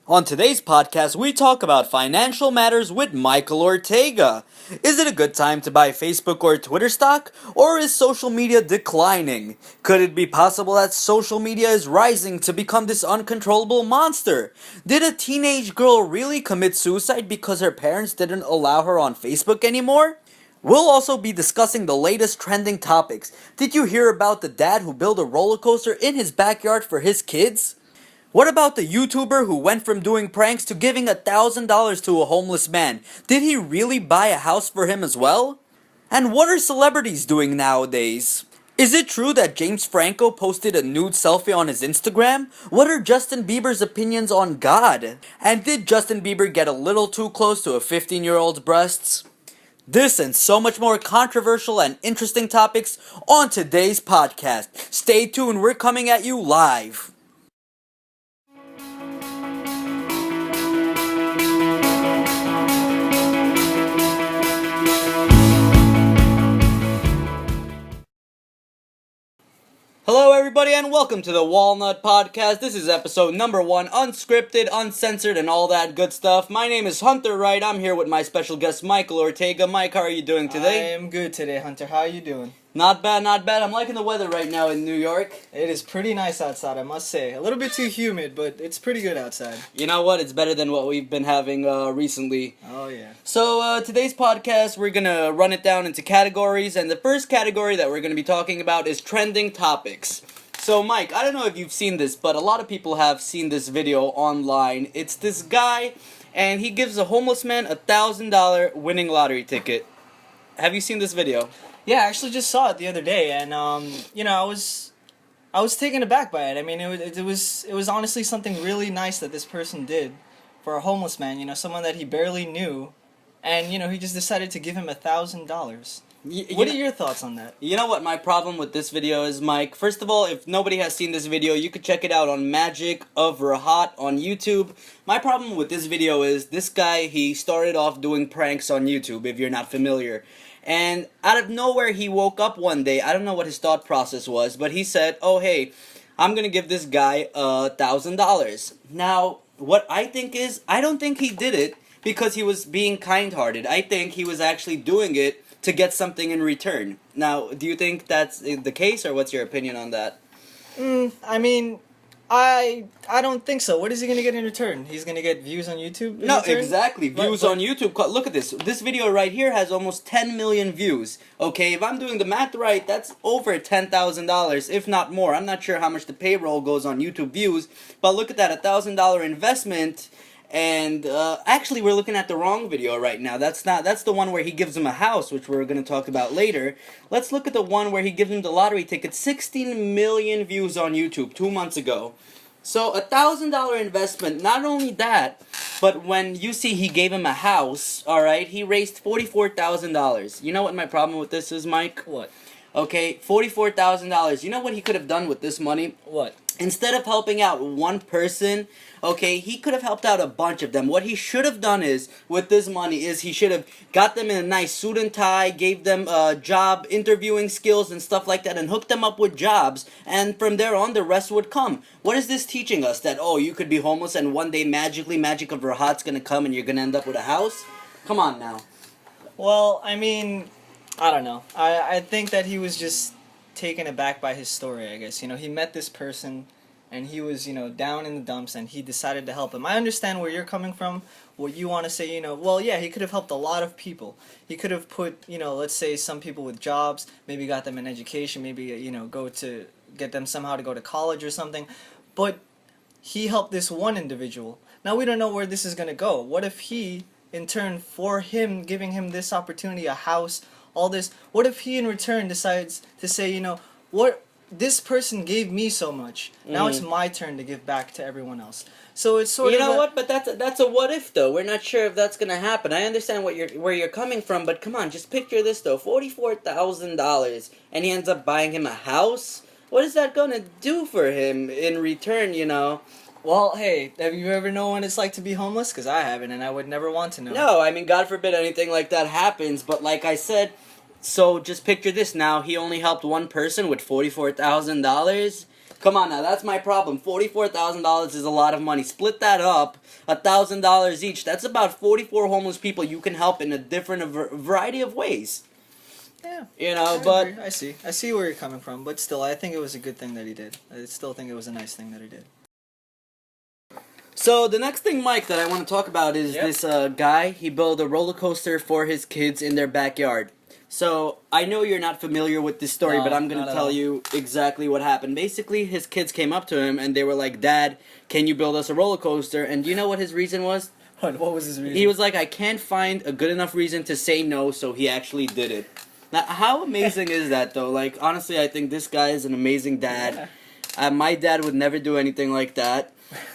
On today's podcast, we talk about financial matters with Michael Ortega. Is it a good time to buy Facebook or Twitter stock, or is social media declining? Could it be possible that social media is rising to become this uncontrollable monster? Did a teenage girl really commit suicide because her parents didn't allow her on Facebook anymore? We'll also be discussing the latest trending topics. Did you hear about the dad who built a roller coaster in his backyard for his kids? What about the YouTuber who went from doing pranks to giving $1,000 to a homeless man? Did he really buy a house for him as well? And what are celebrities doing nowadays? Is it true that James Franco posted a nude selfie on his Instagram? What are Justin Bieber's opinions on God? And did Justin Bieber get a little too close to a 15-year-old's breasts? This and so much more controversial and interesting topics on today's podcast. Stay tuned, we're coming at you live. Hello, everybody, and welcome to the Wolnot Podcast. This is episode number 1, unscripted, uncensored, and all that good stuff. My name is Hunter Wright. I'm here with my special guest, Michael Ortega. Mike, how are you doing today? I am good today, Hunter. How are you doing? Not bad, not bad. I'm liking the weather right now in New York. It is pretty nice outside, I must say. A little bit too humid, but it's pretty good outside. You know what? It's better than what we've been having recently. Oh, yeah. So, today's podcast, we're going to run it down into categories, and the first category that we're going to be talking about is trending topics. So, Mike, I don't know if you've seen this, but a lot of people have seen this video online. It's this guy, and he gives a homeless man a $1,000 winning lottery ticket. Have you seen this video? Yeah, I actually just saw it the other day, and I was taken aback by it. I mean, it was honestly something really nice that this person did for a homeless man. You know, someone that he barely knew, and he just decided to give him $1,000. What are your thoughts on that? You know what my problem with this video is, Mike? First of all, if nobody has seen this video, you could check it out on Magic of Rahat on YouTube. My problem with this video is this guy, he started off doing pranks on YouTube, if you're not familiar. And out of nowhere, he woke up one day. I don't know what his thought process was, but he said, oh, hey, I'm going to give this guy $1,000. Now, what I think is, I don't think he did it because he was being kind-hearted. I think he was actually doing it to get something in return. Now, do you think that's the case, or what's your opinion on that? I mean, I don't think so. What is he going to get in return? He's going to get views on YouTube in No, return? exactly. Views on YouTube. Look at this. This video right here has almost 10 million views. Okay, if I'm doing the math right, that's over $10,000, if not more. I'm not sure how much the payroll goes on YouTube views, but look at that, $1,000 investment. And actually, we're looking at the wrong video right now. That's the one where he gives him a house, which we're going to talk about later. Let's look at the one where he gives him the lottery ticket. 16 million views on YouTube 2 months ago. So, $1,000 investment. Not only that, but when you see he gave him a house, alright, he raised $44,000. You know what my problem with this is, Mike? What? Okay, $44,000. You know what he could have done with this money? What? Instead of helping out one person, okay, he could have helped out a bunch of them. What he should have done is, with this money, is he should have got them in a nice suit and tie, gave them job interviewing skills and stuff like that, and hooked them up with jobs, and from there on, the rest would come. What is this teaching us? That, oh, you could be homeless and one day magically, Magic of Rahat's gonna come and you're gonna end up with a house? Come on now. Well, I mean, I don't know. I think that he was just taken aback by his story, I guess. He met this person, and he was, down in the dumps, and he decided to help him. I understand where you're coming from, what you want to say, well, yeah, he could have helped a lot of people. He could have put, let's say some people with jobs, maybe got them an education, maybe, get them somehow to go to college or something. But he helped this one individual. Now, we don't know where this is going to go. What if he, in turn, for him, giving him this opportunity, a house, all this, what if he in return decides to say, what, this person gave me so much, now it's my turn to give back to everyone else. So it's sort of, what, but that's a what if though. We're not sure if that's gonna happen. I understand where you're coming from, but come on, just picture this though. $44,000, and he ends up buying him a house. What is that gonna do for him in return? Well, hey, have you ever known what it's like to be homeless? Because I haven't, and I would never want to know. No, I mean, God forbid anything like that happens, but like I said, so just picture this now. He only helped one person with $44,000. Come on now, that's my problem. $44,000 is a lot of money. Split that up, $1,000 each. That's about 44 homeless people you can help in a different variety of ways. Yeah. You know, I but agree. I see where you're coming from, but still, I think it was a good thing that he did. I still think it was a nice thing that he did. so the next thing, Mike, that I want to talk about is this guy. He built a roller coaster for his kids in their backyard. So I know you're not familiar with this story, No, but I'm going not to at tell all. you exactly what happened. Basically, his kids came up to him and they were like, "Dad, can you build us a roller coaster?" And do you know what his reason was? What was his reason? He was like, "I can't find a good enough reason to say no," so he actually did it. Now, how amazing is that, though? Like, honestly, I think this guy is an amazing dad. My dad would never do anything like that.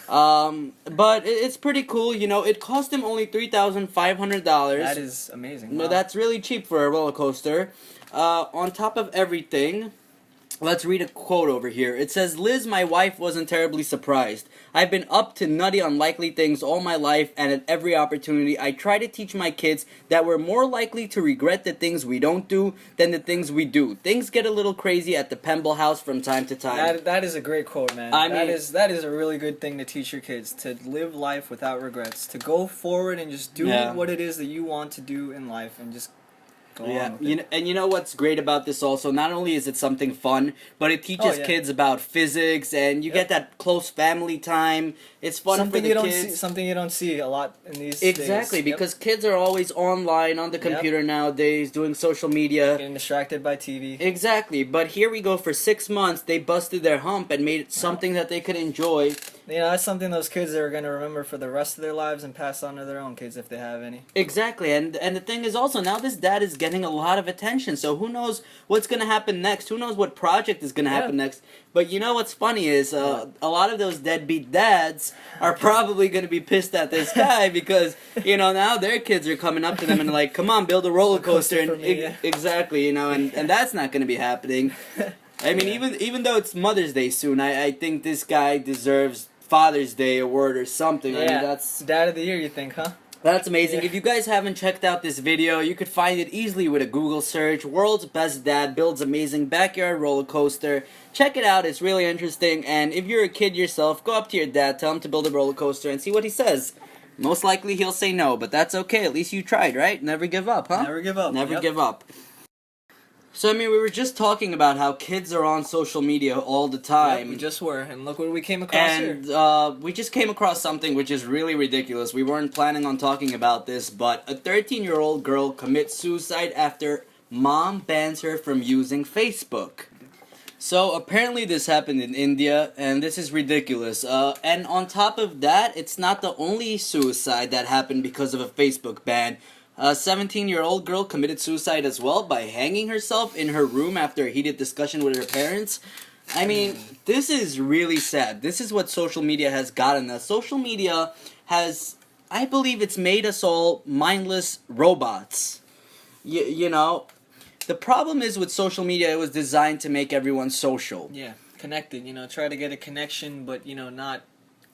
But it's pretty cool. You know, it cost him only $3,500. That is amazing. No, Wow. that's really cheap for a roller coaster. On top of everything, let's read a quote over here. It says, "Liz, my wife, wasn't terribly surprised. I've been up to nutty unlikely things all my life, and at every opportunity, I try to teach my kids that we're more likely to regret the things we don't do than the things we do. Things get a little crazy at the Pemble house from time to time." That is a great quote, man. I mean- that is a really good thing to teach your kids, to live life without regrets, to go forward and just do Yeah. what it is that you want to do in life, and just go Yeah, on with it. and you know what's great about this also? Not only is it something fun, but it teaches yeah. kids about physics, and you get that close family time. It's fun Something for you the don't kids. see, something you don't see a lot in these days. Exactly, Yep. because kids are always online on the computer nowadays, doing social media. Getting distracted by TV. Exactly, but here we go. For 6 months, they busted their hump and made it something that they could enjoy. You know, that's something those kids are going to remember for the rest of their lives and pass on to their own kids if they have any. Exactly, and the thing is also, now this dad is getting a lot of attention, so who knows what's going to happen next? Who knows what project is going to happen next? But you know what's funny is a lot of those deadbeat dads are probably going to be pissed at this guy because, you know, now their kids are coming up to them and like, "Come on, build a roller coaster." For And me, yeah. exactly, you know, and that's not going to be happening. I mean, even though it's Mother's Day soon, I think this guy deserves Father's Day award or something. I mean, that's Dad of the Year, you think, huh? That's amazing. Yeah. If you guys haven't checked out this video, you could find it easily with a Google search. World's Best Dad Builds Amazing Backyard Roller Coaster. Check it out. It's really interesting. And if you're a kid yourself, go up to your dad, tell him to build a roller coaster, and see what he says. Most likely he'll say no, but that's okay. At least you tried, right? Never give up, huh? Never give up. Never Yep. give up. So, I mean, we were just talking about how kids are on social media all the time. Yep, we just were, and look what we came across here. And we just came across something which is really ridiculous. We weren't planning on talking about this, but a 13-year-old girl commits suicide after mom bans her from using Facebook. So apparently this happened in India, and this is ridiculous. And on top of that, it's not the only suicide that happened because of a Facebook ban. A 17-year-old girl committed suicide as well by hanging herself in her room after a heated discussion with her parents. I mean, this is really sad. This is what social media has gotten us. Social media has, I believe it's made us all mindless robots. You know, the problem is with social media, it was designed to make everyone social. Yeah, connected, you know, try to get a connection, but, you know, not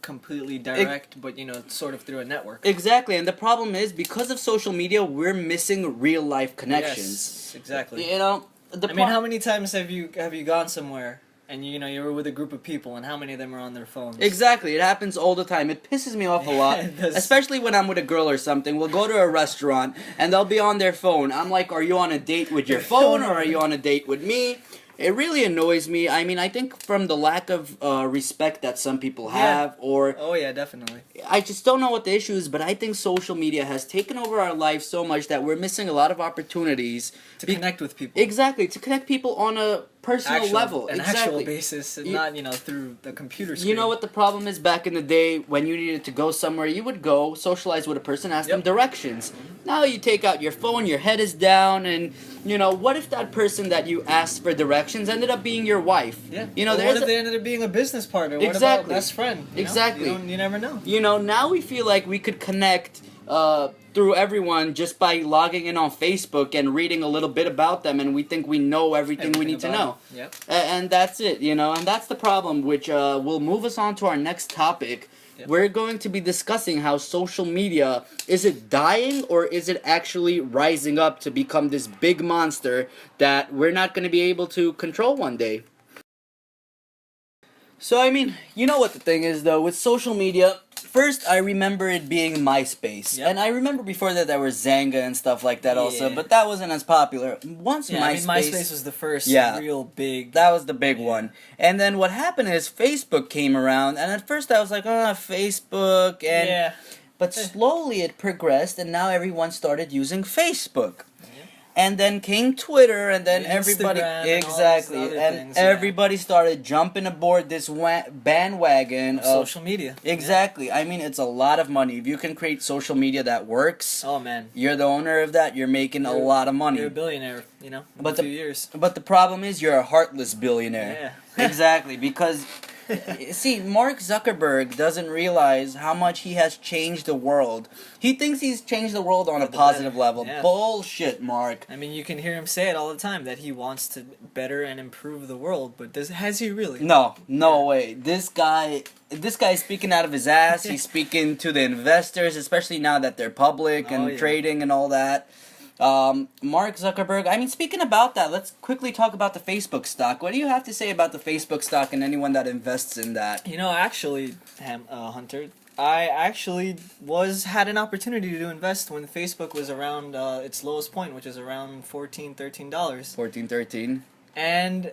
completely direct, but, you know, sort of through a network. Exactly, and the problem is, because of social media, we're missing real-life connections. Yes, exactly. You know, I mean, how many times have you gone somewhere and you know you were with a group of people and how many of them are on their phones? Exactly, it happens all the time. It pisses me off a lot, It does. especially when I'm with a girl or something. We'll go to a restaurant and they'll be on their phone. I'm like, "Are you on a date with your phone or are you on a date with me?" It really annoys me. I mean, I think from the lack of respect that some people have, or Oh yeah, definitely. I just don't know what the issue is, but I think social media has taken over our life so much that we're missing a lot of opportunities To connect with people. Exactly, to connect people on a personal level. An Exactly. actual basis, and You- not, you know, through the computer screen. You know what the problem is? Back in the day, when you needed to go somewhere, you would go, socialize with a person, ask them Yep. directions. Now you take out your phone, your head is down, and, you know, what if that person that you asked for directions ended up being your wife? Yeah. You know, Or there's what if they ended up being a business partner? What Exactly. about best friend? You know? Exactly. You never know. You know, now we feel like we could connect through everyone just by logging in on Facebook and reading a little bit about them, and we think we know everything we need to know. Yep. And that's it, you know, and that's the problem, which will move us on to our next topic. Yep. We're going to be discussing how social media, is it dying or is it actually rising up to become this big monster that we're not going to be able to control one day? So, I mean, you know what the thing is, though, with social media, first, I remember it being MySpace. Yep. And I remember before that there was Zanga and stuff like that also, Yeah. but that wasn't as popular. Once Yeah, MySpace... I mean, MySpace was the first Yeah. real big... That was the big one. And then what happened is Facebook came around, and at first I was like, Facebook, and... Yeah. But slowly it progressed, and now everyone started using Facebook. And then came Twitter, and then everybody everybody started jumping aboard this bandwagon of social media. Exactly. I mean, it's a lot of money. If you can create social media that works, oh man, you're the owner of that. You're making a lot of money. You're a billionaire, in a few years. But the problem is, you're a heartless billionaire. Yeah. Exactly, because. See, Mark Zuckerberg doesn't realize how much he has changed the world. He thinks he's changed the world on a positive level. Yeah. Bullshit, Mark. I mean, you can hear him say it all the time that he wants to better and improve the world, but has he really? No way. This guy is speaking out of his ass. He's speaking to the investors, especially now that they're public and trading and all that. Mark Zuckerberg, I mean, speaking about that, let's quickly talk about the Facebook stock. What do you have to say about the Facebook stock and anyone that invests in that? Actually, Hunter, I actually had an opportunity to invest when Facebook was around its lowest point, which is around $13. $13. And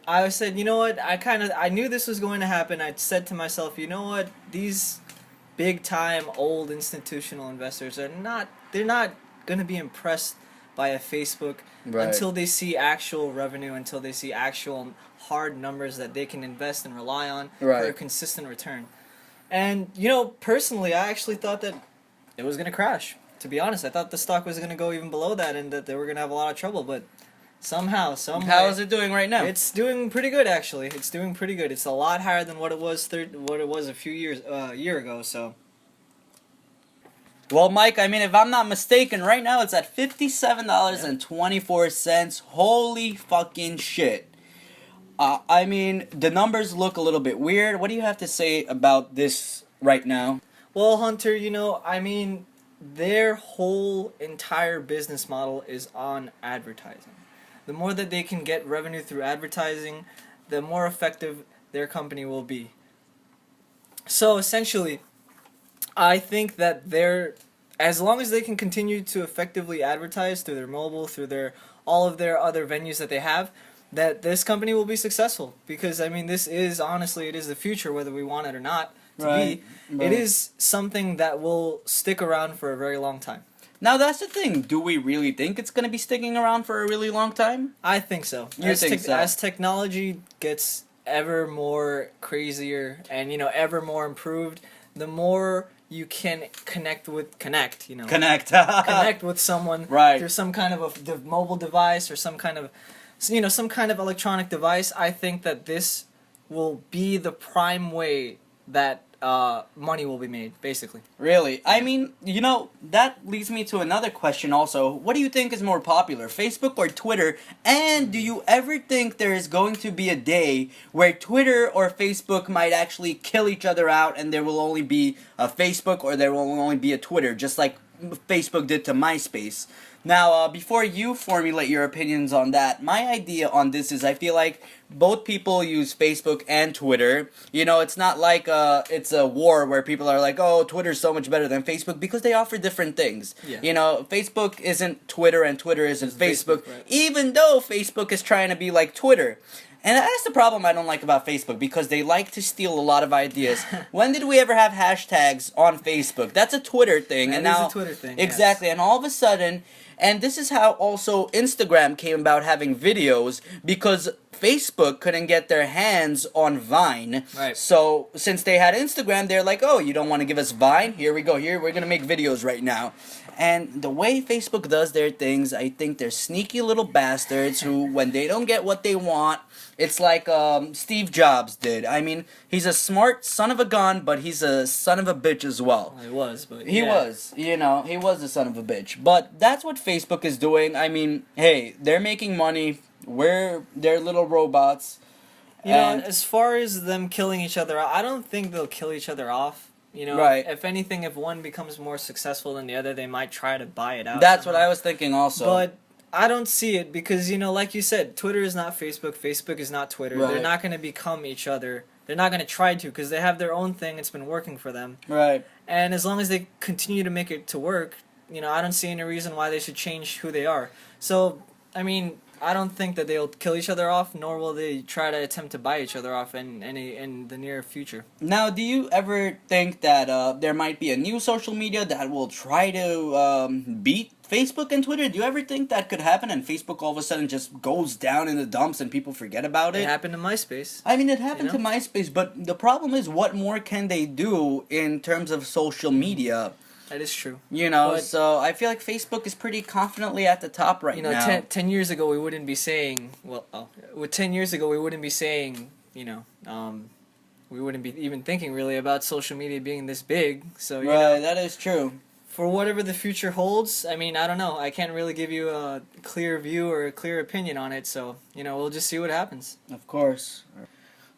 I said, you know what, I knew this was going to happen. I said to myself, you know what, these big-time, old institutional investors they're not going to be impressed by a Facebook until they see actual revenue, until they see actual hard numbers that they can invest and rely on for a consistent return. And, personally, I actually thought that it was going to crash. To be honest, I thought the stock was going to go even below that and that they were going to have a lot of trouble, but somehow... How is it doing right now? It's doing pretty good, actually. It's doing pretty good. It's a lot higher than what it was a year ago, so... Well, Mike, I mean, if I'm not mistaken, right now it's at $57.24. Holy fucking shit. I mean, the numbers look a little bit weird. What do you have to say about this right now? Well, Hunter, I mean, their whole entire business model is on advertising. The more that they can get revenue through advertising, the more effective their company will be. So, essentially... I think that as long as they can continue to effectively advertise through their mobile, through all of their other venues that they have, that this company will be successful. Because, I mean, it is the future, whether we want it or not to be. It is something that will stick around for a very long time. Now, that's the thing. Do we really think it's going to be sticking around for a really long time? I think so. As technology gets ever more crazier and, ever more improved, the more... you can connect with someone through some kind of a mobile device or some kind of electronic device. I think that this will be the prime way that money will be made, basically. Really? I mean, that leads me to another question also. What do you think is more popular, Facebook or Twitter? And do you ever think there is going to be a day where Twitter or Facebook might actually kill each other out and there will only be a Facebook or there will only be a Twitter, just like Facebook did to MySpace? Now, before you formulate your opinions on that, my idea on this is I feel like both people use Facebook and Twitter. It's not like it's a war where people are like, oh, Twitter's so much better than Facebook, because they offer different things. Yeah. Facebook isn't Twitter and Twitter isn't Facebook, right. Even though Facebook is trying to be like Twitter. And that's the problem I don't like about Facebook, because they like to steal a lot of ideas. When did we ever have hashtags on Facebook? That's a Twitter thing. That is a Twitter thing, exactly. Yes. And all of a sudden... And this is how also Instagram came about having videos, because Facebook couldn't get their hands on Vine. Right. So since they had Instagram, they're like, oh, you don't want to give us Vine? Here we go. Here, we're going to make videos right now. And the way Facebook does their things, I think they're sneaky little bastards who, when they don't get what they want, it's like Steve Jobs did. I mean, he's a smart son of a gun, but he's a son of a bitch as well. He was, but He was, he was a son of a bitch. But that's what Facebook is doing. I mean, hey, they're making money. They're little robots. As far as them killing each other, I don't think they'll kill each other off. Right. If anything, if one becomes more successful than the other, they might try to buy it out. That's what I was thinking also. But I don't see it because, like you said, Twitter is not Facebook, Facebook is not Twitter. Right. They're not going to become each other they're not going to try to because they have their own thing. It's been working for them. Right. And as long as they continue to make it to work, I don't see any reason why they should change who they are. So, I mean, I don't think that they'll kill each other off, nor will they try to attempt to buy each other off in the near future. Now, do you ever think that there might be a new social media that will try to beat Facebook and Twitter? Do you ever think that could happen and Facebook all of a sudden just goes down in the dumps and people forget about it? It happened to MySpace. I mean, it happened to MySpace, but the problem is, what more can they do in terms of social media? That is true. So I feel like Facebook is pretty confidently at the top right now. 10 years ago we wouldn't be saying, 10 years ago we wouldn't be saying, we wouldn't be even thinking really about social media being this big. So, that is true. For whatever the future holds, I mean, I don't know. I can't really give you a clear view or a clear opinion on it, so, we'll just see what happens. Of course.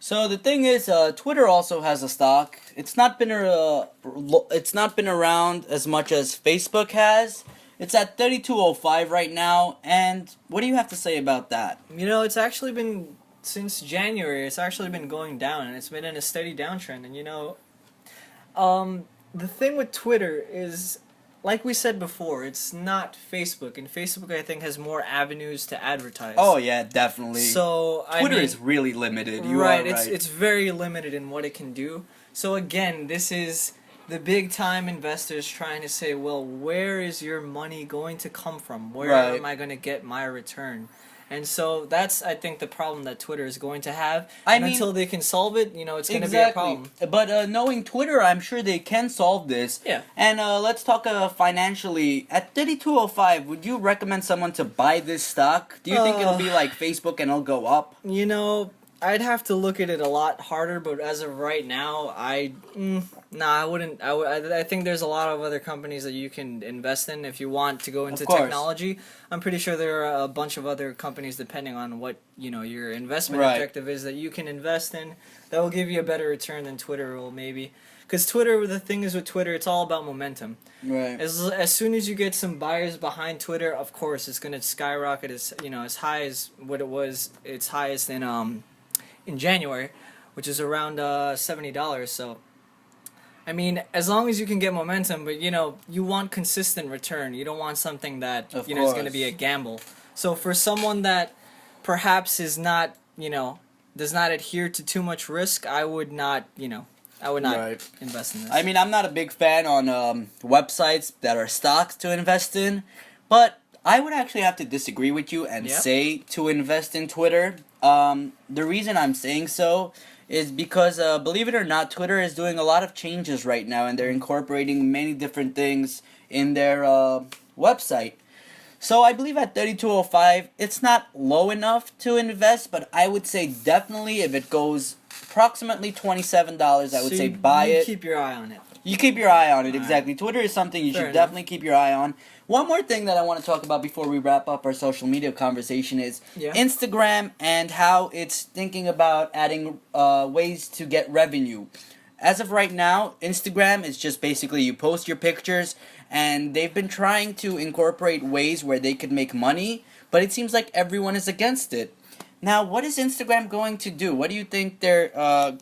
So the thing is, Twitter also has a stock. It's not been around as much as Facebook has. It's at 32.05 right now, and what do you have to say about that? It's actually been, since January, it's actually been going down, and it's been in a steady downtrend, and the thing with Twitter is, like we said before, it's not Facebook, and Facebook, I think, has more avenues to advertise. Oh, yeah, definitely. So, Twitter is really limited. It's very limited in what it can do. So, again, this is the big-time investors trying to say, well, where is your money going to come from? Where am I going to get my return? And so that's, I think, the problem that Twitter is going to have. Until they can solve it, it's going to be a problem. But knowing Twitter, I'm sure they can solve this. Yeah. And let's talk financially. At 32.05, would you recommend someone to buy this stock? Do you think it'll be like Facebook and it'll go up? I'd have to look at it a lot harder, but as of right now, I wouldn't. I think there's a lot of other companies that you can invest in if you want to go into technology. I'm pretty sure there are a bunch of other companies, depending on what your investment objective is, that you can invest in that will give you a better return than Twitter will maybe. Because Twitter, the thing is with Twitter, it's all about momentum. Right. As soon as you get some buyers behind Twitter, of course, it's going to skyrocket as high as what it was. Its highest in January, which is around $70. So, I mean, as long as you can get momentum, but you want consistent return. You don't want something that is going to be a gamble. So for someone that perhaps is not does not adhere to too much risk, I would not invest in this. I mean, I'm not a big fan on websites that are stocks to invest in, but I would actually have to disagree with you and say to invest in Twitter. The reason I'm saying so is because, believe it or not, Twitter is doing a lot of changes right now, and they're incorporating many different things in their website. So I believe at 32.05, it's not low enough to invest, but I would say definitely if it goes approximately $27, I would say buy it. Keep your eye on it. You keep your eye on it, exactly. Twitter is something you should definitely keep your eye on. One more thing that I want to talk about before we wrap up our social media conversation is Instagram and how it's thinking about adding ways to get revenue. As of right now, Instagram is just basically you post your pictures, and they've been trying to incorporate ways where they could make money, but it seems like everyone is against it. Now, what is Instagram going to do? What do you think they're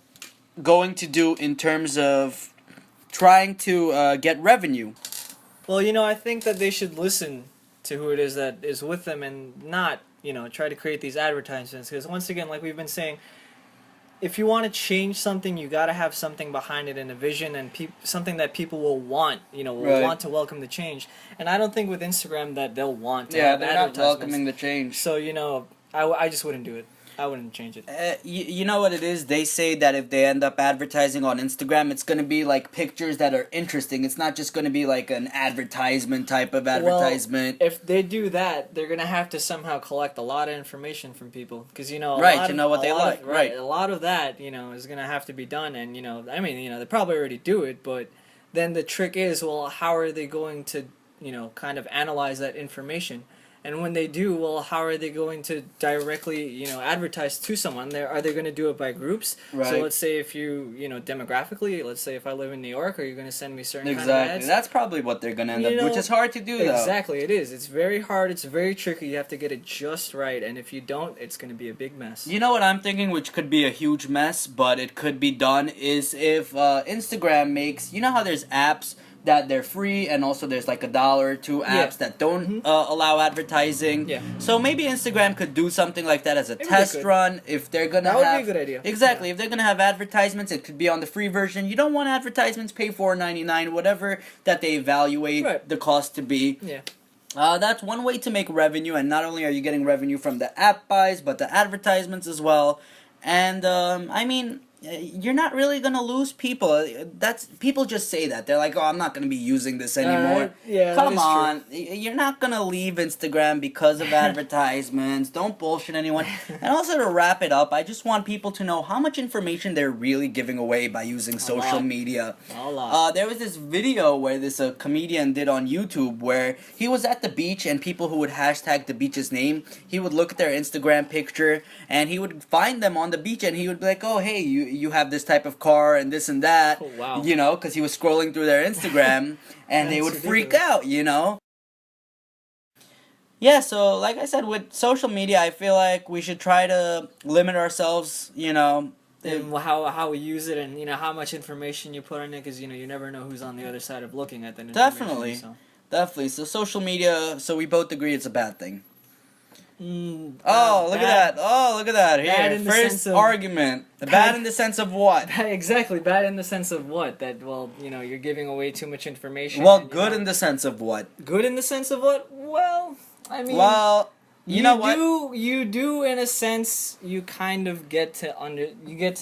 going to do in terms of trying to get revenue? Well, I think that they should listen to who it is that is with them and not, try to create these advertisements. Because once again, like we've been saying, if you want to change something, you got to have something behind it and a vision and something that people will want, want to welcome the change. And I don't think with Instagram that they'll want to have they're not welcoming the change. So, I just wouldn't do it. I wouldn't change it. You know what it is? They say that if they end up advertising on Instagram, it's going to be like pictures that are interesting. It's not just going to be like an advertisement type of advertisement. Well, if they do that, they're going to have to somehow collect a lot of information from people. Because, to know what they like. Right. A lot of that, is going to have to be done. And, they probably already do it. But then the trick is, well, how are they going to, kind of analyze that information? And when they do, well, how are they going to directly, advertise to someone? Are they going to do it by groups? Right. So let's say if demographically, let's say if I live in New York, are you going to send me certain kind of Exactly. ads? That's probably what they're gonna end up, which is hard to do, though. Exactly, it is. It's very hard. It's very tricky. You have to get it just right, and if you don't, it's going to be a big mess. You know what I'm thinking, which could be a huge mess, but it could be done, is if Instagram makes... You know how there's apps that they're free, and also there's like $1 or $2 apps that don't allow advertising. Yeah. So maybe Instagram could do something like that as a Maybe test they could. run. If they're gonna That have... would be a good idea. Exactly. Yeah. If they're gonna have advertisements, it could be on the free version. You don't want advertisements, pay $4.99, whatever that they evaluate the cost to be. Yeah. That's one way to make revenue, and not only are you getting revenue from the app buys, but the advertisements as well. And I mean, you're not really gonna lose people. People just say that. They're like, "Oh, I'm not gonna be using this anymore." Yeah, Come that is on, true. you're not gonna leave Instagram because of advertisements. Don't bullshit anyone. And also to wrap it up, I just want people to know how much information they're really giving away by using social media. A lot. There was this video where this comedian did on YouTube where he was at the beach, and people who would hashtag the beach's name, he would look at their Instagram picture and he would find them on the beach, and he would be like, "Oh, hey, you have this type of car and this and that." Oh, wow. Because he was scrolling through their Instagram and they would freak out, Yeah, so like I said, with social media, I feel like we should try to limit ourselves, And how we use it, and how much information you put on it, because you never know who's on the other side of looking at that information. Definitely. So. Definitely. So social media, so we both agree it's a bad thing. Look bad. at that. Bad Here, in the first sense of- argument. Bad in the sense of what? Exactly, bad in the sense of what? That, well, you're giving away too much information. Well, and, good in the sense of what? Good in the sense of what? Well, I mean... Well, you know what? You do, in a sense, you kind of get to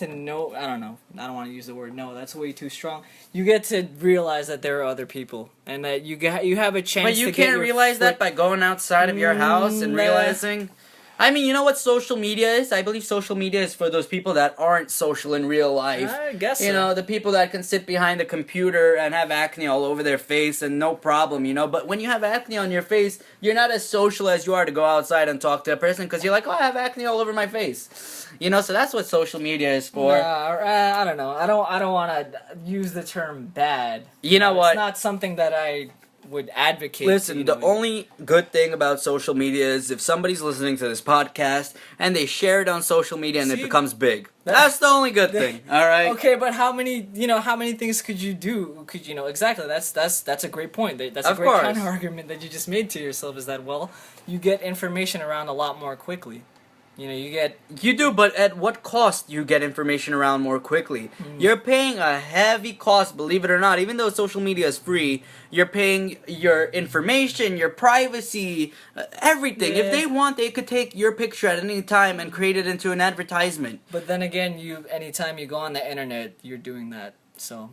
know, I don't know, I don't want to use the word know, that's way too strong. You get to realize that there are other people, and that you have a chance But you to get can't realize that by going outside of your house and realizing... I mean, you know what social media is? I believe social media is for those people that aren't social in real life. I guess so. The people that can sit behind a computer and have acne all over their face and no problem, But when you have acne on your face, you're not as social as you are to go outside and talk to a person because you're like, "Oh, I have acne all over my face." So that's what social media is for. I don't know. I don't want to use the term bad. You know what? It's not something that I would advocate. Listen, the only good thing about social media is if somebody's listening to this podcast and they share it on social media and it becomes big. That's the only good thing. All right. Okay, but how many things could you do? Exactly. That's a great point. That's a great counter argument that you just made to yourself. Is that, well, you get information around a lot more quickly. You do, but at what cost you get information around more quickly? You're paying a heavy cost, believe it or not. Even though social media is free, you're paying your information, your privacy, everything. Yeah. If they want, they could take your picture at any time and create it into an advertisement. But then again, anytime you go on the internet, you're doing that. So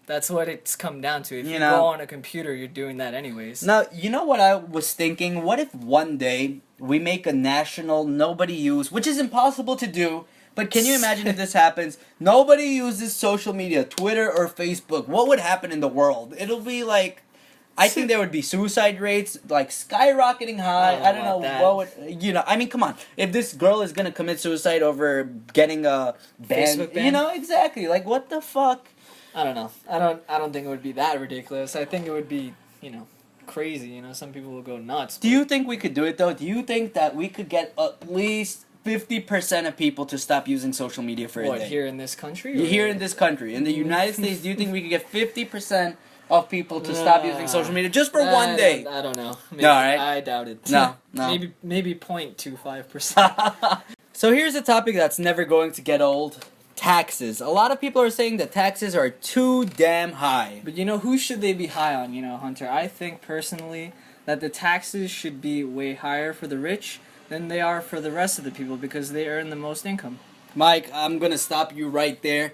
that's what it's come down to. If you go on a computer, you're doing that anyways. Now, you know what I was thinking? What if one day we make a national nobody use, which is impossible to do, but can you imagine if this happens? Nobody uses social media, Twitter or Facebook. What would happen in the world? It'll be like, I think there would be suicide rates like skyrocketing high. I don't know what would, I mean, come on. If this girl is going to commit suicide over getting a ban, Facebook ban? Exactly. Like, what the fuck? I don't know. I don't think it would be that ridiculous. I think it would be, crazy. Some people will go nuts. Do you think we could do it though? Do you think that we could get at least 50% of people to stop using social media for a day? What, here in this country? Here in this country. In the United States, do you think we could get 50% of people to stop using social media just for one day? I don't know. Maybe, All right. I doubt it. No. Maybe 0.25%. So here's a topic that's never going to get old. Taxes. A lot of people are saying that taxes are too damn high. But who should they be high on, Hunter? I think personally that the taxes should be way higher for the rich than they are for the rest of the people because they earn the most income. Mike, I'm gonna stop you right there.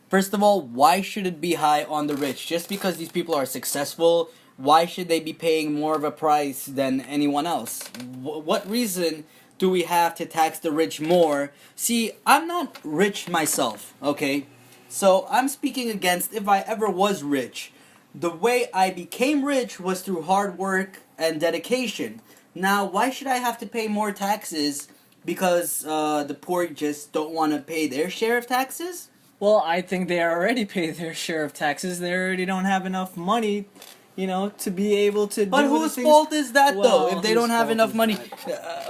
First of all, why should it be high on the rich? Just because these people are successful, why should they be paying more of a price than anyone else? What reason do we have to tax the rich more? See, I'm not rich myself, okay? So I'm speaking against if I ever was rich. The way I became rich was through hard work and dedication. Now, why should I have to pay more taxes because the poor just don't want to pay their share of taxes? Well, I think they already pay their share of taxes. They already don't have enough money, to be able to But do whose the things. fault is that, though? Well, If they don't whose have fault enough is money,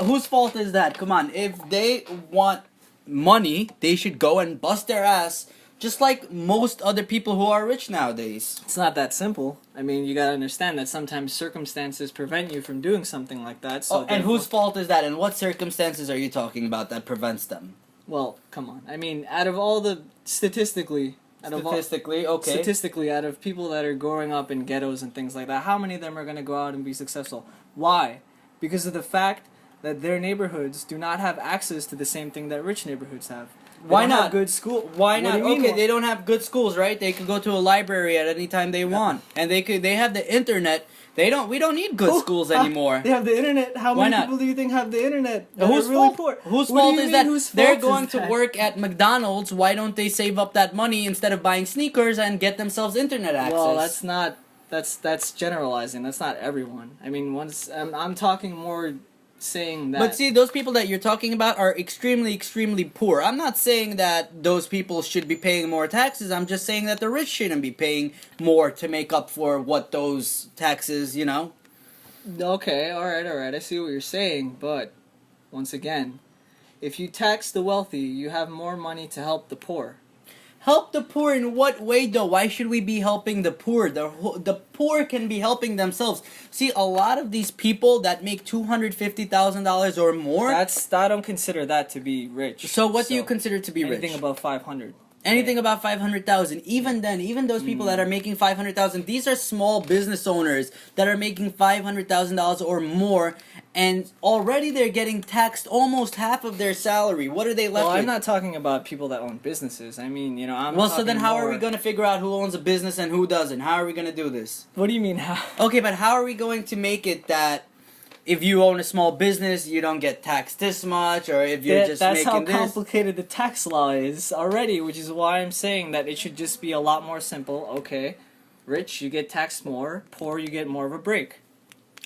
whose fault is that? Come on, if they want money, they should go and bust their ass, just like most other people who are rich nowadays. It's not that simple. I mean, you gotta understand that sometimes circumstances prevent you from doing something like that. So And whose fault is that? And what circumstances are you talking about that prevents them? Well, come on. I mean, out of all the statistically, out of people that are growing up in ghettos and things like that, how many of them are gonna go out and be successful? Why? Because of the fact that their neighborhoods do not have access to the same thing that rich neighborhoods have. Why not? Have good school? Why What not? do you mean Okay, why? they don't have good schools, right? They could go to a library at any time they want, and they have the internet. We don't need good schools anymore. They have the internet. How Why many not? people do you think have the internet? That Whose are really fault? poor? Whose What do fault you is mean, that? whose They're fault is going to that? work at McDonald's. Why don't they save up that money instead of buying sneakers and get themselves internet access? Well, that's not. That's generalizing. That's not everyone. I mean, once I'm talking more saying that. But see, those people that you're talking about are extremely, extremely poor. I'm not saying that those people should be paying more taxes. I'm just saying that the rich shouldn't be paying more to make up for what those taxes, Okay, all right. I see what you're saying, but once again, if you tax the wealthy, you have more money to help the poor. Help the poor in what way, though? Why should we be helping the poor? The poor can be helping themselves. See, a lot of these people that make $250,000 or more. I don't consider that to be rich. So what do you consider to be rich? Anything above 500. Anything about 500,000. Even then, even those people that are making 500,000, these are small business owners that are making $500,000 or more, and already they're getting taxed almost half of their salary. What are they left Well, with? I'm not talking about people that own businesses. I mean, I'm Well, so then talking how are more- we going to figure out who owns a business and who doesn't? How are we going to do this? What do you mean how? Okay, but how are we going to make it that if you own a small business, you don't get taxed this much, or if you're just That's how making this? complicated the tax law is already, which is why I'm saying that it should just be a lot more simple. Okay, rich, you get taxed more. Poor, you get more of a break.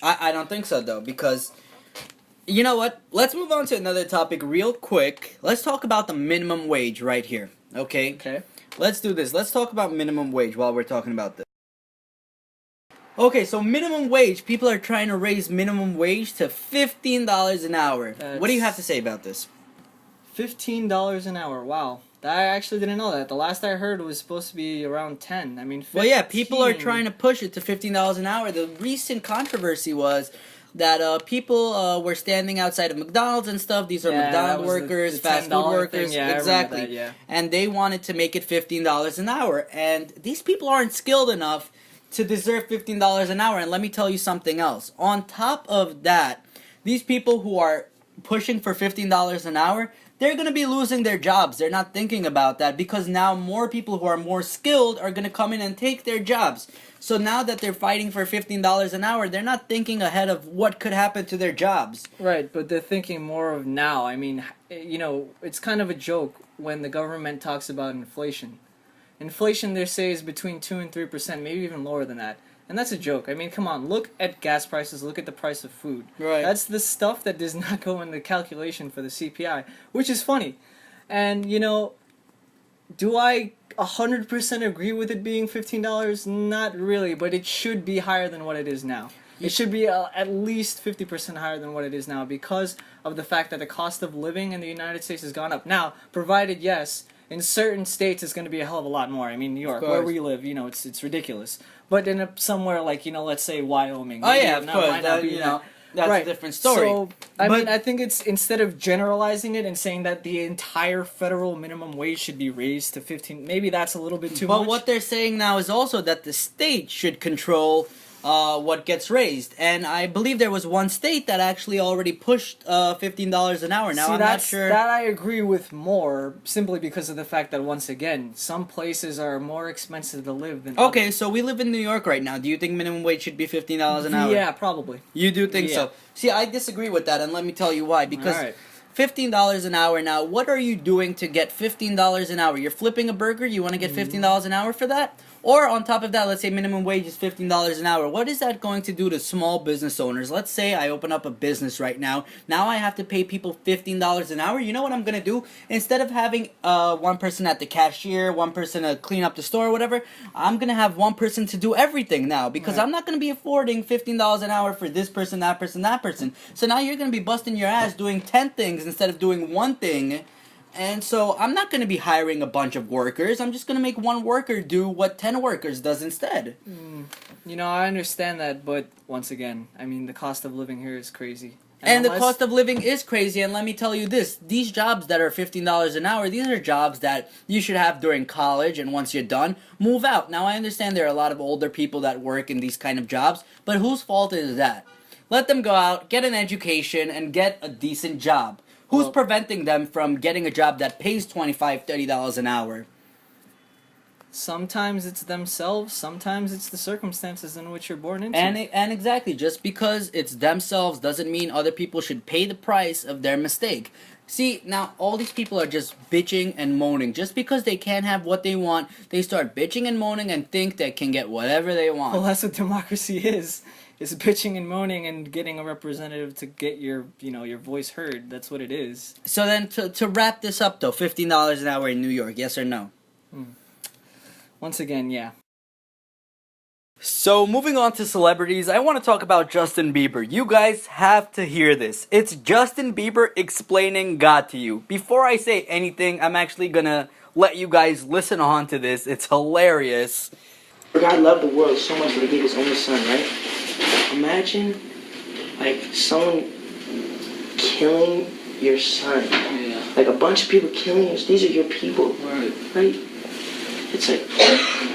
I don't think so, though, because you know what? Let's move on to another topic real quick. Let's talk about the minimum wage right here, okay? Okay. Let's do this. Let's talk about minimum wage while we're talking about this. Okay, so minimum wage, people are trying to raise minimum wage to $15 an hour. What do you have to say about this? $15 an hour. Wow. I actually didn't know that. The last I heard was supposed to be around 10. I mean, 15. Well, yeah, people are trying to push it to $15 an hour. The recent controversy was that people were standing outside of McDonald's and stuff. These are McDonald's workers, fast food workers, Yeah, exactly. I remember that, yeah. And they wanted to make it $15 an hour. And these people aren't skilled enough to deserve $15 an hour. And let me tell you something else. On top of that, these people who are pushing for $15 an hour, they're going to be losing their jobs. They're not thinking about that because now more people who are more skilled are going to come in and take their jobs. So now that they're fighting for $15 an hour, they're not thinking ahead of what could happen to their jobs. Right, but they're thinking more of now. I mean, it's kind of a joke when the government talks about inflation. Inflation, they say, is between 2 and 3%, maybe even lower than that. And that's a joke. I mean, come on, look at gas prices, look at the price of food. Right. That's the stuff that does not go in the calculation for the CPI, which is funny. And, do I 100% agree with it being $15? Not really, but it should be higher than what it is now. It should be at least 50% higher than what it is now because of the fact that the cost of living in the United States has gone up. Now, provided, yes, in certain states it's going to be a hell of a lot more. I mean, New York, where we live, it's ridiculous. But in somewhere like, let's say Wyoming. Oh, yeah, of course. Might not be that's right. a different story. So, I think it's, instead of generalizing it and saying that the entire federal minimum wage should be raised to 15, maybe that's a little bit too much. But what they're saying now is also that the state should control what gets raised. And I believe there was one state that actually already pushed $15 an hour. Now, See, I'm not sure. That I agree with more, simply because of the fact that, once again, some places are more expensive to live than Okay, others. so we live in New York right now. Do you think minimum wage should be $15 an hour? Yeah, probably. You do think Yeah. so? See, I disagree with that, and let me tell you why. Because All right. $15 an hour now, what are you doing to get $15 an hour? You're flipping a burger, you want to get $15 an hour for that? Or on top of that, let's say minimum wage is $15 an hour. What is that going to do to small business owners? Let's say I open up a business right now. Now I have to pay people $15 an hour. You know what I'm going to do? Instead of having one person at the cashier, one person to clean up the store or whatever, I'm going to have one person to do everything now because Right. I'm not going to be affording $15 an hour for this person, that person, that person. So now you're going to be busting your ass doing 10 things instead of doing one thing. And so I'm not going to be hiring a bunch of workers. I'm just going to make one worker do what 10 workers does instead. You know, I understand that, but once again, I mean, the cost of living here is crazy. And the unless- cost of living is crazy, and let me tell you this. These jobs that are $15 an hour, these are jobs that you should have during college, and once you're done, move out. Now, I understand there are a lot of older people that work in these kind of jobs, but whose fault is that? Let them go out, get an education, and get a decent job. Who's Well- preventing them from getting a job that pays $25, $30 an hour? Sometimes it's themselves, sometimes it's the circumstances in which you're born into. And exactly, just because it's themselves doesn't mean other people should pay the price of their mistake. See, now all these people are just bitching and moaning. Just because they can't have what they want, they start bitching and moaning and think they can get whatever they want. Well, that's what democracy is. It's bitching and moaning and getting a representative to get your, your voice heard. That's what it is. So then, to wrap this up though, $15 an hour in New York, yes or no? Once again, yeah. So moving on to celebrities, I want to talk about Justin Bieber. You guys have to hear this. It's Justin Bieber explaining God to you. Before I say anything, I'm actually gonna let you guys listen on to this. It's hilarious. God loved the world so much that he gave his only son, right? Imagine, like, someone killing your son. Yeah. Like, a bunch of people killing you. These are your people, Right. right? It's like,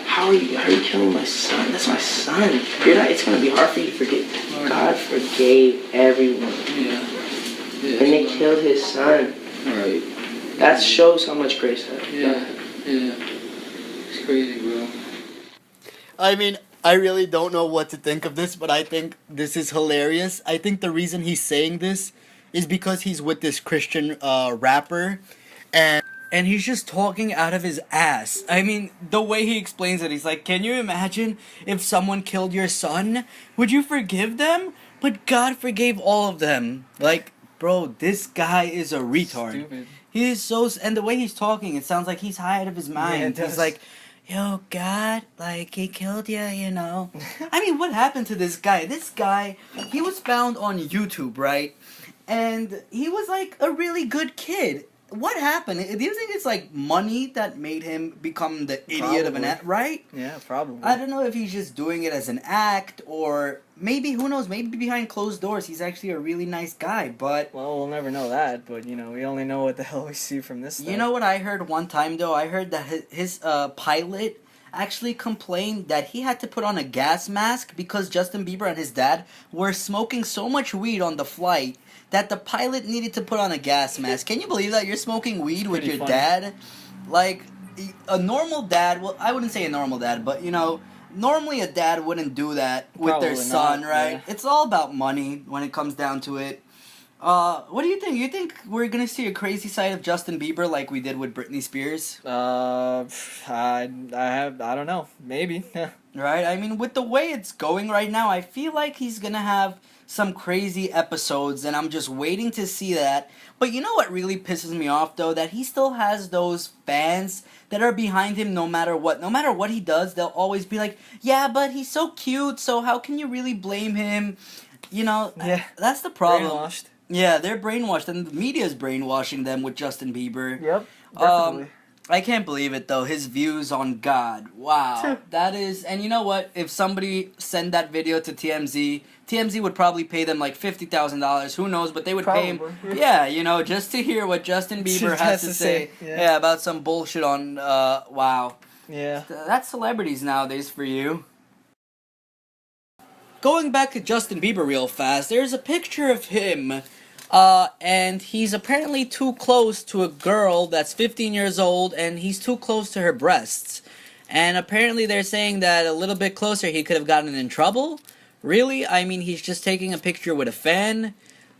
how are you killing my son? That's my son. You're not. It's gonna be hard for you to forget. Right. God forgave everyone, Yeah. Yeah. and they killed his son. Right. That shows how much grace that. Yeah. Yeah. It's crazy, bro. I mean, I really don't know what to think of this, but I think this is hilarious. I think the reason he's saying this is because he's with this Christian rapper, and he's just talking out of his ass. I mean, the way he explains it, he's like, can you imagine if someone killed your son? Would you forgive them? But God forgave all of them. Like, bro, this guy is a retard. Stupid. He is so... And the way he's talking, it sounds like he's high out of his mind. it does. He's like, yo, God, like, he killed you, you know? I mean, what happened to this guy? This guy, he was found on YouTube, right? And he was, like, a really good kid. What happened? Do you think it's, like, money that made him become the idiot of an Probably. act, right? Yeah, probably. I don't know if he's just doing it as an act, or maybe, who knows, maybe behind closed doors he's actually a really nice guy, but... Well, we'll never know that, but, we only know what the hell we see from this stuff. You know what I heard one time, though? I heard that his pilot actually complained that he had to put on a gas mask because Justin Bieber and his dad were smoking so much weed on the flight that the pilot needed to put on a gas mask. Can you believe that? You're smoking weed with pretty your funny. dad? Like, a normal dad, well, I wouldn't say a normal dad, but, normally a dad wouldn't do that with their Probably son, not, right? yeah. It's all about money when it comes down to it. What do you think? You think we're gonna see a crazy side of Justin Bieber like we did with Britney Spears? I don't know. Maybe. Right? I mean, with the way it's going right now, I feel like he's gonna have some crazy episodes, and I'm just waiting to see that. But you know what really pisses me off, though? That he still has those fans that are behind him no matter what. No matter what he does, they'll always be like, yeah, but he's so cute, so how can you really blame him? Yeah. That's the problem. Brainwashed. Yeah, they're brainwashed, and the media's brainwashing them with Justin Bieber. Yep. I can't believe it, though. His views on God. Wow. That is... And you know what? If somebody sent that video to TMZ, TMZ would probably pay them like $50,000. Who knows? But they would pay him... Probably. Yeah, just to hear what Justin Bieber has to say. yeah. About some bullshit on... wow. Yeah. That's celebrities nowadays for you. Going back to Justin Bieber real fast, there's a picture of him... and he's apparently too close to a girl that's 15 years old, and he's too close to her breasts. And apparently they're saying that a little bit closer he could have gotten in trouble? Really? I mean, he's just taking a picture with a fan?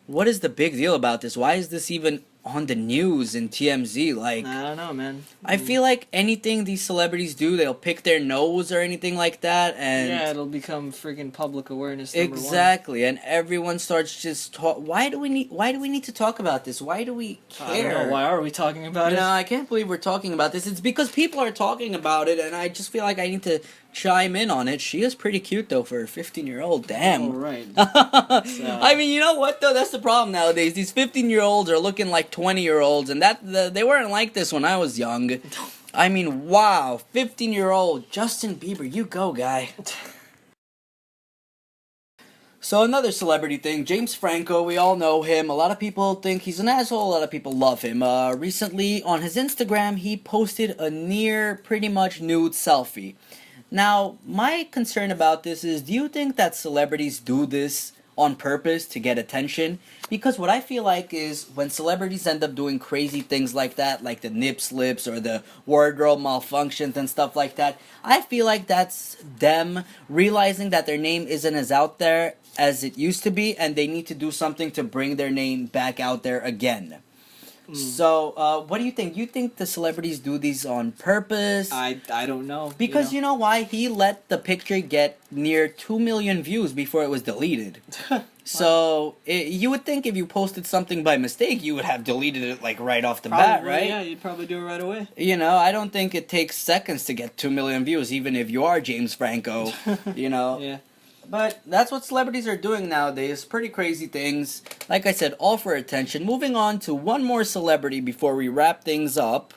What is the big deal about this? Why is this even on the news in TMZ. Like, I don't know, man. I feel like anything these celebrities do, they'll pick their nose or anything like that, and yeah, it'll become freaking public awareness. Number exactly, and everyone starts just talk. Why do we need to talk about this? Why do we care? I don't know. Why are we talking about it? No, I can't believe we're talking about this. It's because people are talking about it, and I just feel like I need to chime in on it. She is pretty cute though for a 15-year-old. Damn. Oh, right. I mean, you know what though? That's the problem nowadays. These 15-year-olds are looking like 20-year-olds, and they weren't like this when I was young. I mean, wow, 15-year-old Justin Bieber, you go, guy. So another celebrity thing, James Franco, we all know him. A lot of people think he's an asshole, a lot of people love him. Recently, on his Instagram, he posted a near pretty much nude selfie. Now, my concern about this is, do you think that celebrities do this on purpose to get attention? Because what I feel like is when celebrities end up doing crazy things like that, like the nip slips or the wardrobe malfunctions and stuff like that, I feel like that's them realizing that their name isn't as out there as it used to be, and they need to do something to bring their name back out there again. So, what do you think? You think the celebrities do these on purpose? I don't know. Because you know why? He let the picture get near 2 million views before it was deleted. So, you would think if you posted something by mistake, you would have deleted it like right off the bat, right? Yeah, you'd probably do it right away. You know, I don't think it takes seconds to get 2 million views, even if you are James Franco, you know? Yeah. But that's what celebrities are doing nowadays. Pretty crazy things. Like I said, all for attention. Moving on to one more celebrity before we wrap things up.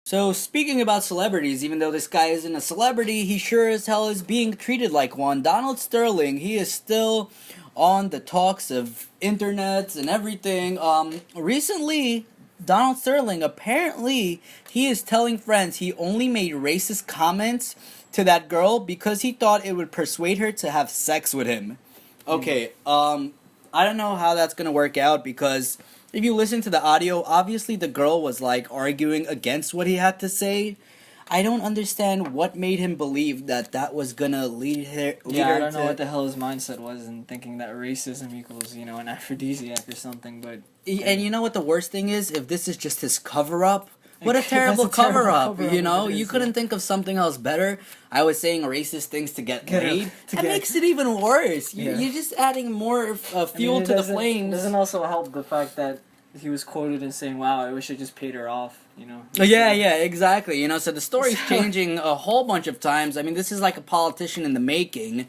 So, speaking about celebrities, even though this guy isn't a celebrity, he sure as hell is being treated like one. Donald Sterling, he is still on the talks of internets and everything. Recently, Donald Sterling, apparently, he is telling friends he only made racist comments to that girl because he thought it would persuade her to have sex with him. Okay, I don't know how that's gonna work out because if you listen to the audio, obviously the girl was like arguing against what he had to say. I don't understand what made him believe that that was gonna lead her. Yeah, I don't know what the hell his mindset was in thinking that racism equals, an aphrodisiac or something, but... And you know what the worst thing is? If this is just his cover-up, what a That's terrible a terrible cover-up, cover-up, you know? it is, You couldn't think of something else better. I was saying racist things to get Get laid. him- to That get- makes it even worse. Yeah. You're just adding more fuel it to the doesn't- flames. Doesn't also help the fact that he was quoted in saying, "Wow, I wish I just paid her off," Yeah, exactly. So the story's changing a whole bunch of times. I mean, this is like a politician in the making.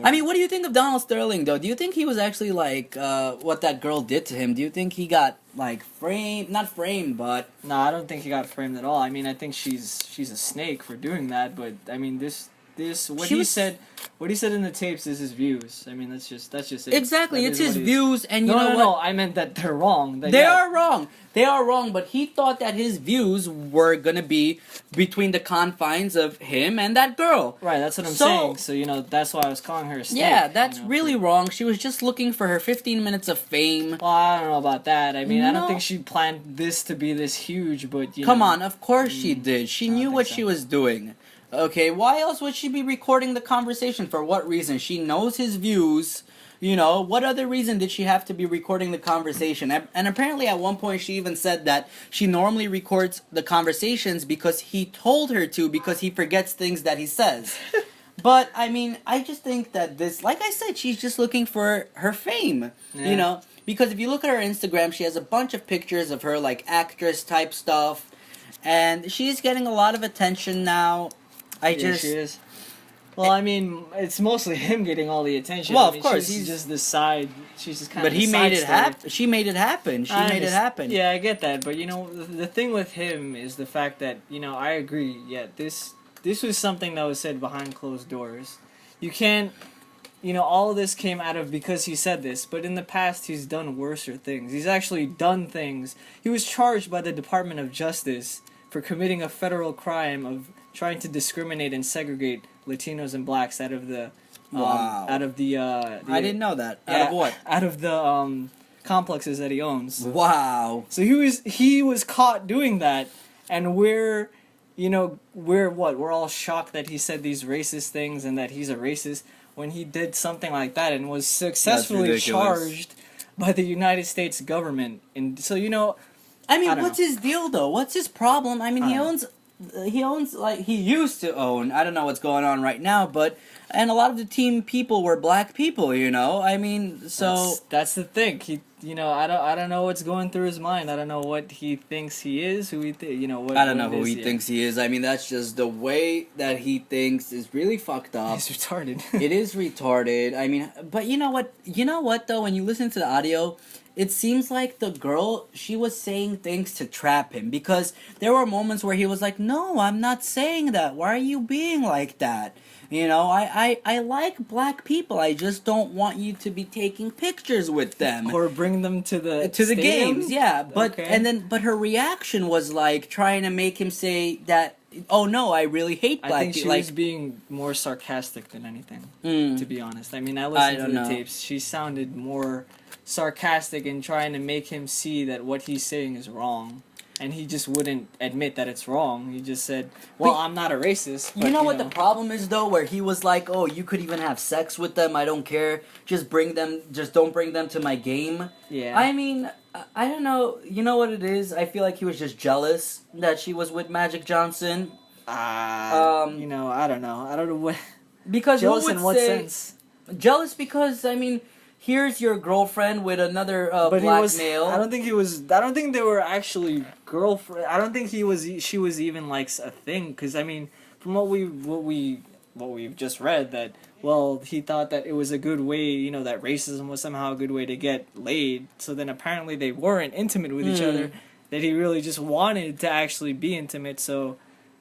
I mean, what do you think of Donald Sterling, though? Do you think he was actually like what that girl did to him? Do you think he got like framed? Not framed, but No, I don't think he got framed at all. I mean, I think she's a snake for doing that. But I mean, what he said in the tapes is his views. I mean, that's just it. exactly, That it's is his what views, and you No, know no, what? no. I meant that they're wrong. They are wrong. They are wrong, but he thought that his views were gonna be between the confines of him and that girl. Right, that's what I'm So- saying. So, that's why I was calling her a snake. Yeah, that's you know, really wrong. She was just looking for her 15 minutes of fame. Well, I don't know about that. I mean, I No. don't think she planned this to be this huge, but, Come on, of course she did. She I don't knew think what so. she was doing. Okay, why else would she be recording the conversation? For what reason? She knows his views. What other reason did she have to be recording the conversation? And apparently at one point she even said that she normally records the conversations because he told her to, because he forgets things that he says. But, I mean, I just think that this, like I said, she's just looking for her fame, Yeah. Because if you look at her Instagram, she has a bunch of pictures of her, like, actress-type stuff, and she's getting a lot of attention now. Yeah, she is. Well, I mean, it's mostly him getting all the attention. Well, I of mean, course, she's he's- just the side. She's just kind But of. he the made side it story. happen. She made it happen. She made it happen. Yeah, I get that, but the thing with him is the fact that I agree. Yeah, this was something that was said behind closed doors. You can't. All of this came out of because he said this, but in the past he's done worser things. He's actually done things. He was charged by the Department of Justice for committing a federal crime of trying to discriminate and segregate Latinos and blacks out of the Wow. I I didn't know that. Out yeah, of what? out of the complexes that he owns. Wow. So he was caught doing that, and we're all shocked that he said these racist things and that he's a racist when he did something like that and was successfully ridiculous. charged by the United States government, and so I mean, I don't what's his deal though? What's his problem? I mean, I don't he owns like he used to own. I don't know what's going on right now, but and a lot of the team people were black people. I mean, so that's the thing. I don't know what's going through his mind. I don't know what he thinks he is. Who he what I don't know what it who is, he yeah. thinks he is. I mean, that's just the way that he thinks is really fucked up. He's retarded. It is retarded. I mean, but you know what? You know what though? When you listen to the audio, it seems like the girl, she was saying things to trap him, because there were moments where he was like, "No, I'm not saying that. Why are you being like that? I like black people. I just don't want you to be taking pictures with them." Or bring them to the stadium? Games, yeah. But Okay. but her reaction was like trying to make him say that, "Oh no, I really hate black I think she people." was being more sarcastic than anything, Mm. to be honest. I mean, I I listened to don't the know. tapes. She sounded more sarcastic and trying to make him see that what he's saying is wrong. And he just wouldn't admit that it's wrong. He just said, "Well, But I'm not a racist." You but, know what the problem is though, where he was like, "Oh, you could even have sex with them. I don't care. Just don't bring them to my game." Yeah. I mean, I don't know. You know what it is? I feel like he was just jealous that she was with Magic Johnson. I don't know. I don't know what. Because Jealous who would in what say sense? jealous? Because I mean, here's your girlfriend with another But black he was. male. I don't think he was. I don't think they were actually girlfriend. I don't think he was. She was even like a thing. Because I mean, from what we've just read, that he thought that it was a good way. That racism was somehow a good way to get laid. So then apparently they weren't intimate with each other. That he really just wanted to actually be intimate. So,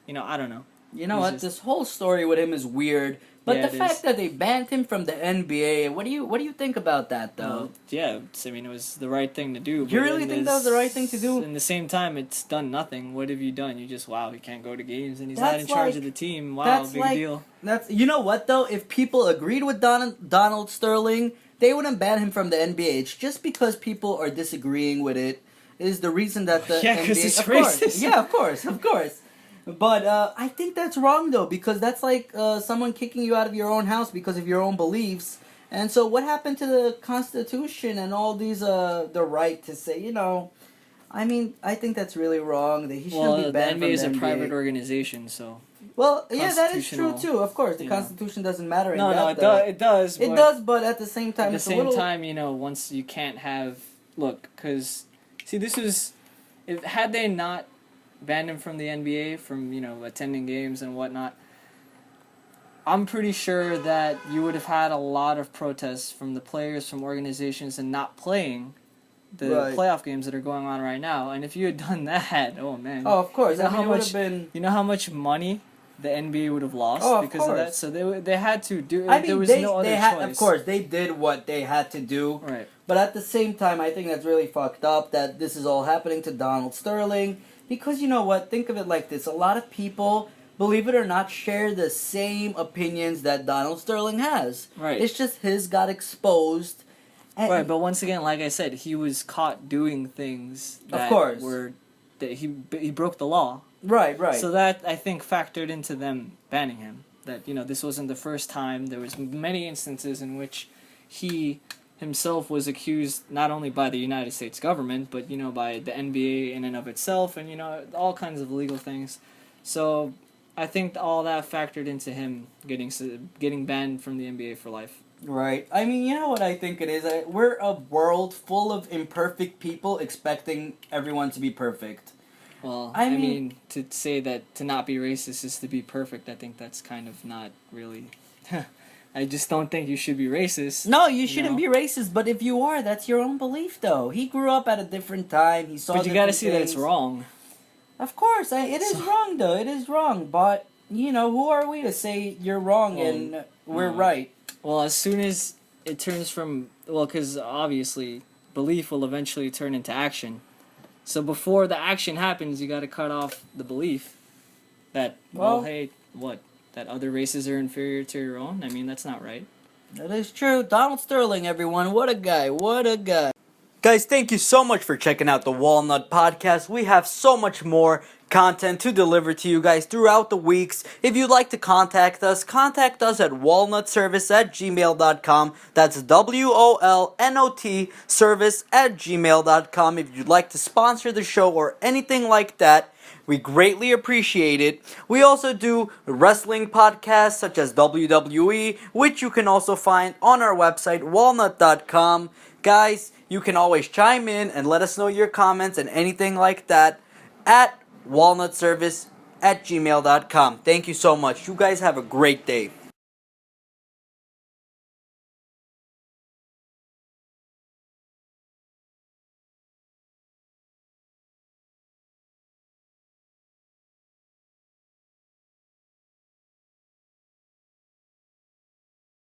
I don't know. You know It's what? just- This whole story with him is weird. But Yeah, the it fact is. that they banned him from the NBA, what do you think about that though? Yeah, I mean, it was the right thing to do. You but really in think that was the right thing to do? In the same time, it's done nothing. What have you done? You just, he can't go to games, and he's That's not in charge like- of the team. Wow, that's big like- deal. That's you know what though? If people agreed with Donald Sterling, they wouldn't ban him from the NBA. It's just because people are disagreeing with it is the reason that the Yeah, 'cause NBA. it's of course, racist. yeah, of course. But I think that's wrong though, because that's like someone kicking you out of your own house because of your own beliefs. And so, what happened to the Constitution and all these the right to say, I mean, I think that's really wrong. That he shouldn't be The banned NBA is from a the private NBA. organization, so Well, yeah, that is true Constitutional, too. Of course, the you know. Constitution doesn't matter. no, in that, it though. does. It does. It but does, but at the same time, At the it's a same little. time, once you can't have because this was had they not banned him from the NBA from attending games and whatnot. I'm pretty sure that you would have had a lot of protests from the players, from organizations, and not playing the Right. playoff games that are going on right now. And if you had done that, oh man, Oh, of course. You know I mean, how it would much- have been. you know how much money the NBA would have lost Oh, of because of that. course. So they had to do. I there mean, was they no other they had. choice. Of course, they did what they had to do. Right. But at the same time, I think that's really fucked up that this is all happening to Donald Sterling. Because you know what? Think of it like this: a lot of people, believe it or not, share the same opinions that Donald Sterling has. Right. It's just his got exposed. And Right, but once again, like I said, he was caught doing things Of that course. were that he broke the law. Right. So that I think factored into them banning him. That this wasn't the first time. There was many instances in which he himself was accused not only by the United States government, but by the NBA in and of itself, and all kinds of legal things. So I think all that factored into him getting banned from the NBA for life. Right. I mean, you know what I think it is? We're a world full of imperfect people expecting everyone to be perfect. Well, I I mean- mean, to say that to not be racist is to be perfect, I think that's kind of not really. I just don't think you should be racist. No, you shouldn't know? be racist, but if you are, that's your own belief, though. He grew up at a different time. He saw But you gotta different see that it's things. wrong. Of course, it is wrong, though. It is wrong, but, who are we to say you're wrong Well, and we're no. right? Well, as soon as it turns from because obviously belief will eventually turn into action. So before the action happens, you got to cut off the belief that Well- hey, what, that other races are inferior to your own. I mean, that's not right. That is true. Donald Sterling, everyone. What a guy. What a guy. Guys, thank you so much for checking out the Wolnot Podcast. We have so much more content to deliver to you guys throughout the weeks. If you'd like to contact us at wolnotservice@gmail.com. That's WOLNOT service@gmail.com. If you'd like to sponsor the show or anything like that, we greatly appreciate it. We also do wrestling podcasts such as WWE, which you can also find on our website, wolnot.com. Guys, you can always chime in and let us know your comments and anything like that at wolnotservice@gmail.com. Thank you so much. You guys have a great day.